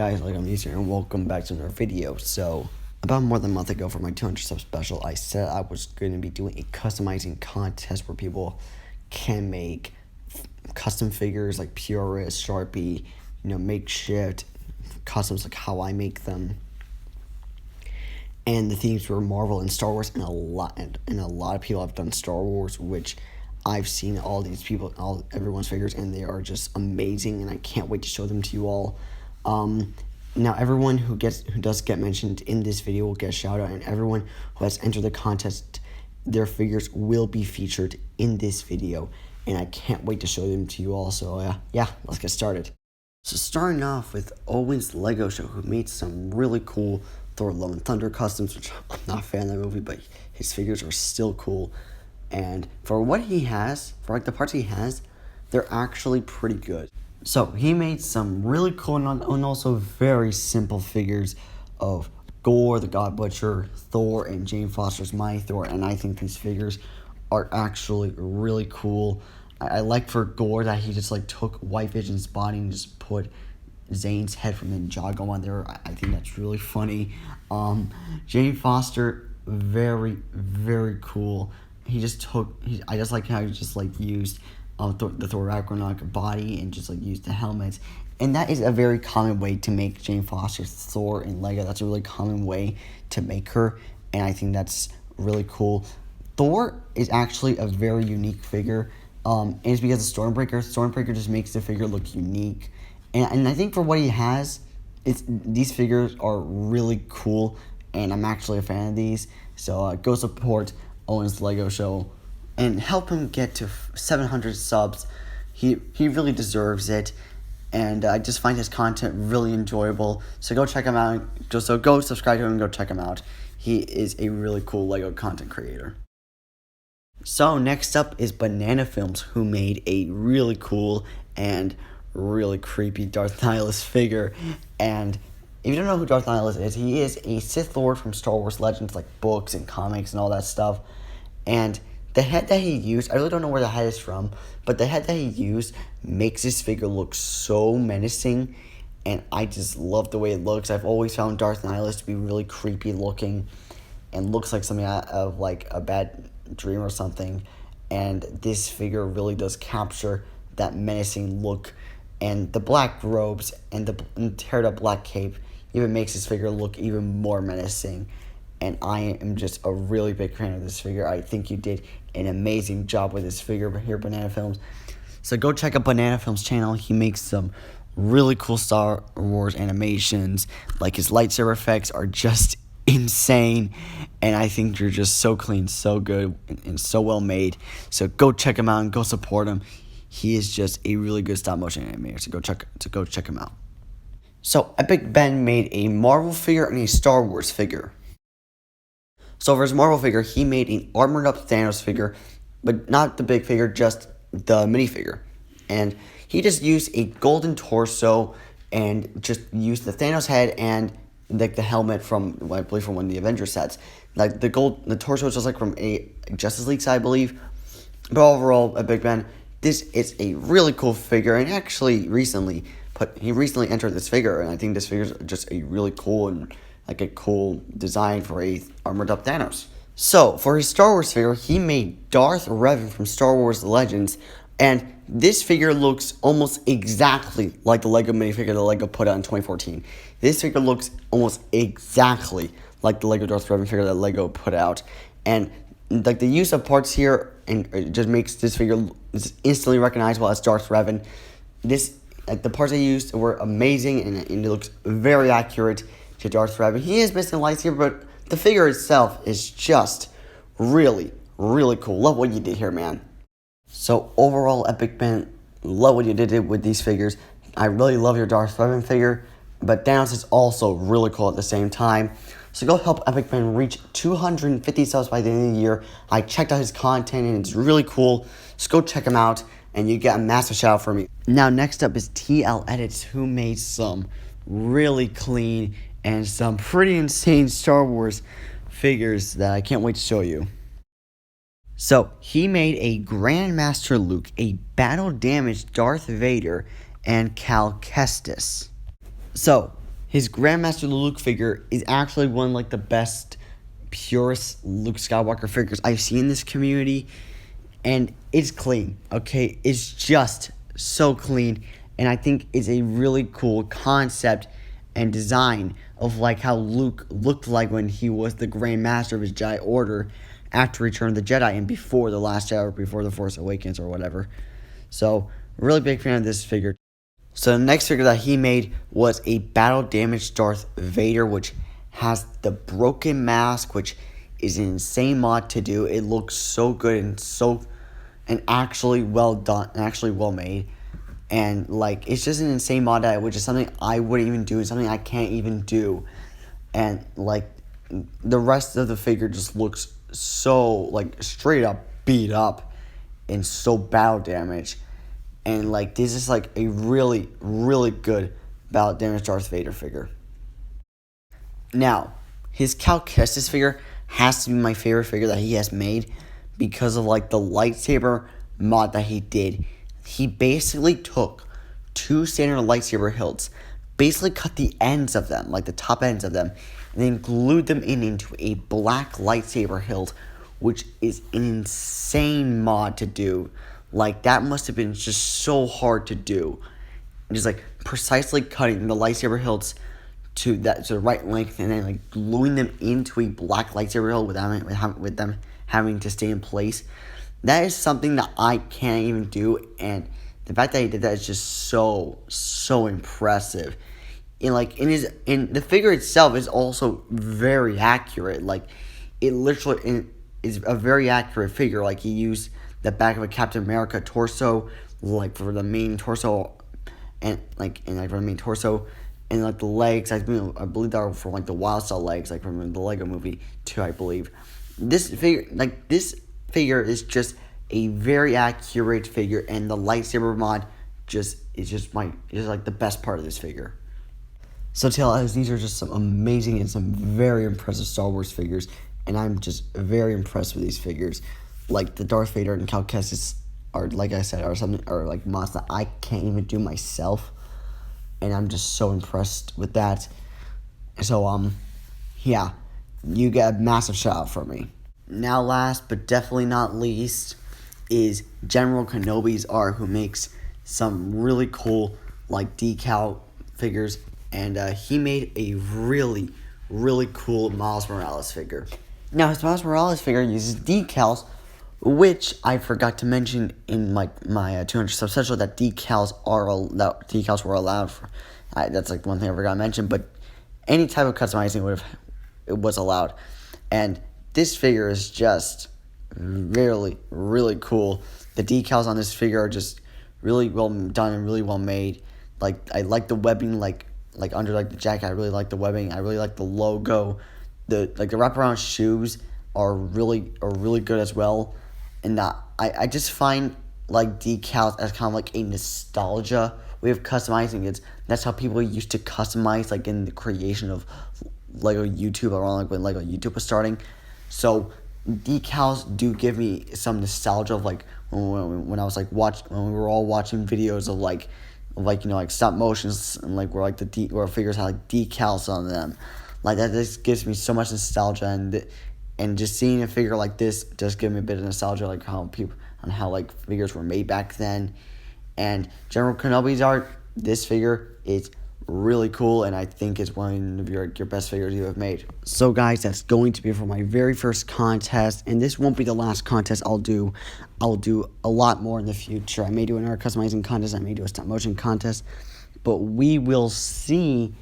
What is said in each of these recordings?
guys, Legomnews here, and welcome back to another video. So, about more than a month ago for my 200 sub special, I said I was going to be doing a customizing contest where people can make custom figures like purist, Sharpie, makeshift customs like how I make them. And the themes were Marvel and Star Wars, and a lot of people have done Star Wars, which I've seen all these people, everyone's figures, and they are just amazing, and I can't wait to show them to you all. Now everyone who does get mentioned in this video will get a shout out, and everyone who has entered the contest, their figures will be featured in this video, and I can't wait to show them to you all. So yeah, let's get started. So starting off with Owen's Lego Show, who made some really cool Thor: Love and Thunder customs, which I'm not a fan of that movie, but his figures are still cool. And for what he has, for like the parts he has, they're actually pretty good. So he made some really cool and also very simple figures of Gore, the God Butcher, Thor, and Jane Foster's My Thor. And I think these figures are actually really cool. I like for Gore that he just took White Vision's body and just put Zane's head from Ninjago on there. I think that's really funny. Jane Foster, very, very cool. I just like how he just used the Thor Ragnarok body and just used the helmets. And that is a very common way to make Jane Foster Thor in Lego. That's a really common way to make her, and I think that's really cool. Thor is actually a very unique figure. And it's because of Stormbreaker. Stormbreaker just makes the figure look unique. And I think for what he has, these figures are really cool, and I'm actually a fan of these. So go support Owen's Lego Show and help him get to 700 subs. He really deserves it, and I just find his content really enjoyable. So go check him out. Go subscribe to him and go check him out. He is a really cool Lego content creator. So next up is Banana Films, who made a really cool and really creepy Darth Nihilus figure. And if you don't know who Darth Nihilus is, he is a Sith Lord from Star Wars Legends, like books and comics and all that stuff. And the head that he used, I really don't know where the head is from, but the head that he used makes this figure look so menacing, and I just love the way it looks. I've always found Darth Nihilus to be really creepy looking and looks like something out of a bad dream or something, and this figure really does capture that menacing look. And the black robes and the teared up black cape even makes this figure look even more menacing. And I am just a really big fan of this figure. I think you did an amazing job with this figure here, Banana Films. So go check out Banana Films' channel. He makes some really cool Star Wars animations. His lightsaber effects are just insane. And I think they're just so clean, so good, and so well made. So go check him out and go support him. He is just a really good stop motion animator. So go check him out. So Epic Ben made a Marvel figure and a Star Wars figure. So for his Marvel figure, he made an armored up Thanos figure, but not the big figure, just the minifigure. And he just used a golden torso and just used the Thanos head and the helmet from, I believe, from one of the Avengers sets. The torso is just from a Justice League side, I believe. But overall, Epic Ben, this is a really cool figure, and actually he recently entered this figure, and I think this figure is just a really cool and a cool design for a armored up Thanos. So for his Star Wars figure, he made Darth Revan from Star Wars Legends, and this figure looks almost exactly like the Lego minifigure that Lego put out in 2014. This figure looks almost exactly like the Lego Darth Revan figure that Lego put out, and the use of parts here and it just makes this figure instantly recognizable as Darth Revan. The parts they used were amazing, and it looks very accurate to Darth Revan. He is missing a lightsaber, but the figure itself is just really, really cool. Love what you did here, man. So overall, Epic Ben, love what you did with these figures. I really love your Darth Revan figure, but Thanos is also really cool at the same time. So go help Epic Ben reach 250 subs by the end of the year. I checked out his content, and it's really cool. So go check him out, and you get a massive shout out from me. Now next up is TL Edits, who made some really clean and some pretty insane Star Wars figures that I can't wait to show you. So he made a Grandmaster Luke, a battle-damaged Darth Vader, and Cal Kestis. So His Grandmaster Luke figure is actually one of like the best, purest Luke Skywalker figures I've seen in this community, and it's clean. Okay, it's just so clean, and I think it's a really cool concept and design of like how Luke looked like when he was the Grand Master of his Jedi Order after Return of the Jedi and before The Last Jedi or before The Force Awakens or whatever. So, really big fan of this figure. So the next figure that he made was a battle damaged Darth Vader, which has the broken mask, which is an insane mod to do. It looks so good and actually well done, and actually well made. And like it's just an insane mod that which is something I wouldn't even do, and something I can't even do. And like the rest of the figure just looks so like straight up beat up and so battle damaged. And like this is like a really, really good battle damaged Darth Vader figure. Now, his Cal Kestis figure has to be my favorite figure that he has made because of like the lightsaber mod that he did. He basically took two standard lightsaber hilts, basically cut the ends of them, like the top ends of them, and then glued them into a black lightsaber hilt, which is an insane mod to do. Like, that must have been just so hard to do. Just, like, precisely cutting the lightsaber hilts to the right length and then, like, gluing them into a black lightsaber hilt with them having to stay in place. That is something that I can't even do, and the fact that he did that is just so impressive. And, like, the figure itself is also very accurate. Like, it literally is a very accurate figure. Like, he used the back of a Captain America torso, like for the main torso, and like for the main torso, and like the legs. I believe that were from like the Wild Style legs, like from the Lego Movie too. I believe this figure is just a very accurate figure, and the lightsaber mod is like the best part of this figure. So these are just some amazing and some very impressive Star Wars figures, and I'm just very impressed with these figures. Like the Darth Vader and Cal Kestis are, like I said, are like mods that I can't even do myself, and I'm just so impressed with that. So yeah, you get a massive shout out from me. Now, last but definitely not least, is General Kenobis-Art, who makes some really cool like decal figures, and he made a really cool Miles Morales figure. Now, his Miles Morales figure uses decals, which I forgot to mention in like my 200 sub special that decals were allowed for. That's like one thing I forgot to mention, but any type of customizing was allowed, and this figure is just really cool. The decals on this figure are just really well done and really well made. Like I like the webbing, like under like the jacket. I really like the webbing. I really like the logo. The wraparound shoes are really good as well. And I just find like decals as kind of like a nostalgia way of customizing it. That's how people used to customize like in the creation of Lego YouTube, around like when Lego YouTube was starting. So decals do give me some nostalgia of like when I was like when we were all watching videos of like stop motions, and like where like where figures had like decals on them. Like that just gives me so much nostalgia, and just seeing a figure like this just gives me a bit of nostalgia, like how like figures were made back then. And General Kenobis-Art, this figure is really cool, and I think it's one of your best figures you have made. So guys, that's going to be for my very first contest, and this won't be the last contest I'll do. I'll do a lot more in the future. I may do another customizing contest, I may do a stop motion contest, but we will see.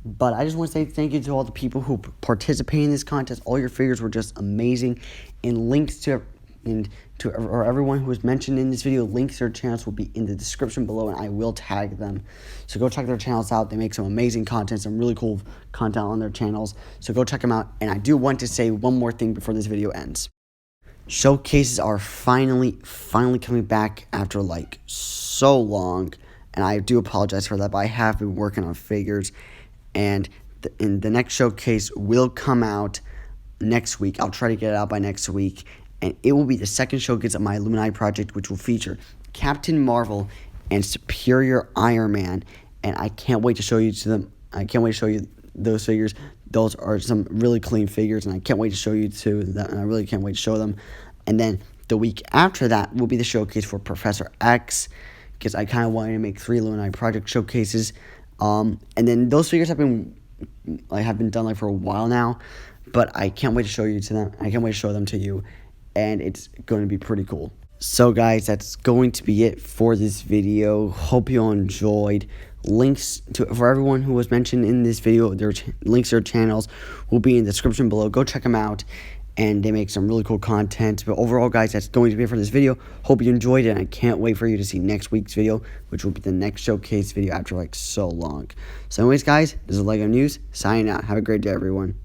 But I just want to say thank you to all the people who participated in this contest. All your figures were just amazing, and links to everyone who was mentioned in this video, links to their channels will be in the description below, and I will tag them. So go check their channels out. They make some amazing content, some really cool content on their channels. So go check them out. And I do want to say one more thing before this video ends. Showcases are finally coming back after like so long, and I do apologize for that, but I have been working on figures, and the next showcase will come out next week. I'll try to get it out by next week, and it will be the second showcase of my Illuminati project, which will feature Captain Marvel and Superior Iron Man, and I can't wait to show you to them I can't wait to show you those figures. Those are some really clean figures, and I can't wait to show you too. That, and I really can't wait to show them. And then the week after that will be the showcase for Professor X, because I kind of wanted to make 3 Illuminati project showcases. And then those figures have been done like for a while now, but I can't wait to show you to them. I can't wait to show them to you, and it's going to be pretty cool. So guys, that's going to be it for this video. Hope you all enjoyed. Links for everyone who was mentioned in this video, their links to their channels will be in the description below. Go check them out, and they make some really cool content. But overall, guys, that's going to be it for this video. Hope you enjoyed it, and I can't wait for you to see next week's video, which will be the next showcase video after like so long. So anyways, guys, this is Legomnews signing out. Have a great day, everyone.